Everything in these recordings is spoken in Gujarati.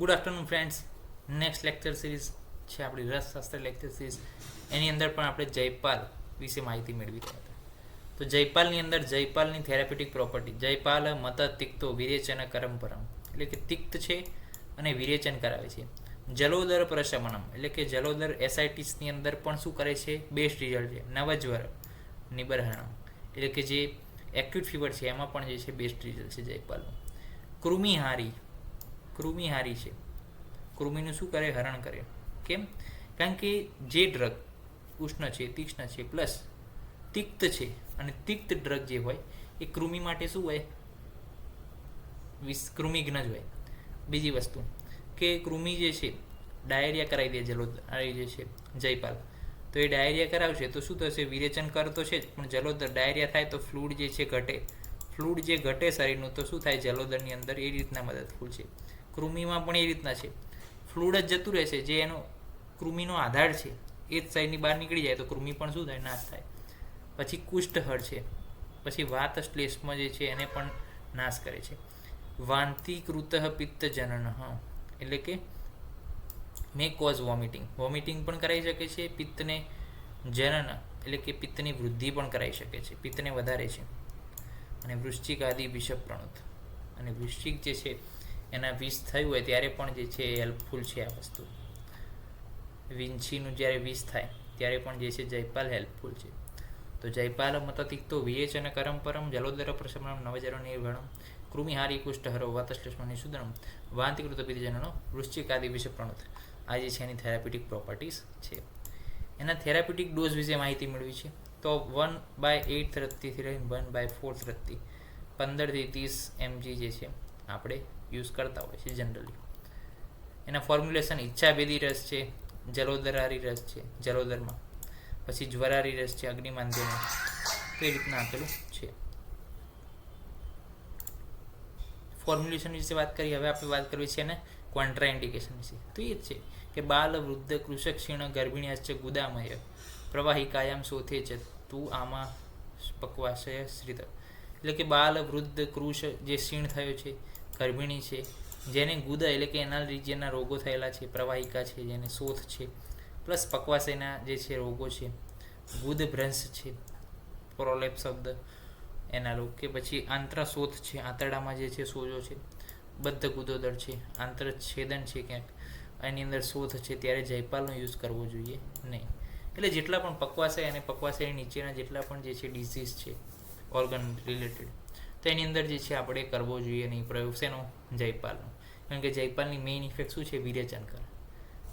Good afternoon friends. Next lecture series છે આપણી રસશાસ્ત્ર લેક્ચર સિરીઝ. એની અંદર પણ આપણે જયપાલ વિશે માહિતી મેળવી રહ્યા હતા. તો જયપાલની અંદર જયપાલની થેરાપ્યુટિક પ્રોપર્ટી, જયપાલ મત તિક્તો વિરેચન કરમપરમ, એટલે કે તિક્ત છે અને વિરેચન કરાવે છે. જલોદર પ્રશમનમ, એટલે કે જલોદર એસાઇટિસની અંદર પણ શું કરે છે? બેસ્ટ રિઝલ્ટ છે. નવજ્વર નિબર્હણમ, એટલે કે જે એક્યુટ ફીવર છે એમાં પણ જે છે બેસ્ટ રિઝલ્ટ છે જયપાલનું. કૃમિહારી છે. કૃમિનું શું કરે? હરણ કરે. કેમ? કારણ કે જે ડ્રગ ઉષ્ણ છે, તીક્ષ્ણ છે, પ્લસ તિક્ત છે, અને તિક્ત ડ્રગ જે હોય એ કૃમિ માટે શું હોય? કૃમિઘ્ન જ હોય. બીજી વસ્તુ કે કૃમિ જે છે ડાયરિયા કરાવી દે જે છે જયપાલ, તો એ ડાયરિયા કરાવશે તો શું થશે? વિરેચન કરતો છે જ, પણ જલોદર ડાયરિયા થાય તો ફ્લૂડ જે છે ઘટે. ફ્લૂડ જે ઘટે શરીરનું તો શું થાય? જલોદરની અંદર એ રીતના મદદફૂલ છે. કૃમિમાં પણ એ રીતના છે. ફ્લૂડ જ જતું રહેશે, જે એનો કૃમિનો આધાર છે એ જ સાઈડની બહાર નીકળી જાય તો કૃમિ પણ શું થાય? નાશ થાય. પછી કુષ્ઠહળ છે. પછી વાત શ્લેષ્મ જે છે એને પણ નાશ કરે છે. વાંતિકૃત પિત્તજનન, એટલે કે મે કોઝ વોમિટિંગ, વોમિટિંગ પણ કરાવી શકે છે. પિત્તને જનન, એટલે કે પિત્તની વૃદ્ધિ પણ કરાવી શકે છે, પિત્તને વધારે છે. અને વૃશ્ચિક આદિ વિષપ્રણુત, અને વૃશ્ચિક જે છે એના વિષ થયું હોય ત્યારે પણ જે છે એ હેલ્પફુલ છે આ વસ્તુ. વિંછીનું જ્યારે વિષ થાય ત્યારે પણ જે છે જયપાલ હેલ્પફુલ છે. તો જયપાલ મતતિક્તો વિરેચન કરમપરમ જલોદર પ્રશમનમ નવજરો નિર્ભણમ કૃમિહારી કુષ્ઠહરો વાતશ્લેષ્મ નિષુદનમ વાંતિકૃત પિત્તજનનો વૃશ્ચિકાદિ વિષપ્રણુત. આ જે છે એની થેરાપ્યુટિક પ્રોપર્ટીઝ છે. એના થેરાપ્યુટિક ડોઝ વિશે માહિતી મેળવી છે. તો 1/8 રત્તીથી લઈને 1/4 રત્તી 15 થી 30 mg જે છે આપણે યુઝ કરતા હોય છે જનરલી. એના ફોર્મ્યુલેશન ઈચ્છાભેદી રસ છે, જલોદરારી રસ છે જલોદરમાં, પછી જ્વરારી રસ છે અગ્નિમાંદ્યનો, તો એ રીતના આપેલું છે. ફોર્મ્યુલેશન વિશે વાત કરી. હવે આપણે વાત કરવી છે એને કોન્ટ્રા ઇન્ડિકેશન વિશે. તો એ જ છે કે બાલ વૃદ્ધ કૃષક ક્ષીણ ગર્ભિણીશ્ચ ગુદામય પ્રવાહિકાયામ શોથે છે તું આમાં પક્વાશય શ્રિત, એટલે કે બાલ વૃદ્ધ કૃષ જે ક્ષીણ થયો છે, ગર્ભિણી છે, જેને ગુદા એટલે કે એના રિજિયનના રોગો થયેલા છે, પ્રવાહિકા છે જેને શોથ છે, પ્લસ પક્વાશયના જે છે રોગો છે, ગુદભ્રંશ છે, પ્રોલેપ શબ્દ એના રોગ, કે પછી આંત્રશોથ છે, આંતરડામાં જે છે સોજો છે, બદ્ધ ગુદોદર છે, આંતરછેદન છે ક્યાંક, એની અંદર શોથ છે, ત્યારે જયપાલનો યુઝ કરવો જોઈએ નહીં. એટલે જેટલા પણ પક્વાશય અને પક્વાશયની નીચેના જેટલા પણ જે છે ડિઝીઝ છે ઓર્ગન રિલેટેડ, તો એની અંદર જે છે આપણે કરવો જોઈએ નહીં પ્રયોગ. શેનો? જયપાલનો. કારણ કે જયપાલની મેઇન ઇફેક્ટ શું છે? વિરેચન કરે.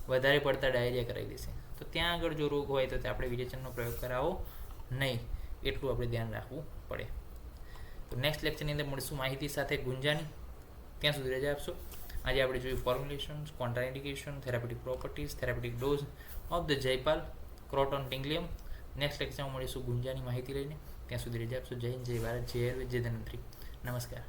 વધારે પડતા ડાયરિયા કરાવી દેશે. તો ત્યાં આગળ જો રોગ હોય તો આપણે વિરેચનનો પ્રયોગ કરાવવો નહીં, એટલું આપણે ધ્યાન રાખવું પડે. તો નેક્સ્ટ લેક્ચરની અંદર મળીશું માહિતી સાથે ગુંજાની. ત્યાં સુધી રજા આપશો. આજે આપણે જોયું formulations, contraindication, therapeutic properties, therapeutic dose of the Jaipal croton tiglium. Next લેક્ચરમાં મળીશું ગુંજાની માહિતી લઈને. ત્યાં સુધી રજા આપશો. જય હિન્દ, જય ભારત, જય આયુર્વેદ, જય ધન્વંતરી. નમસ્કાર.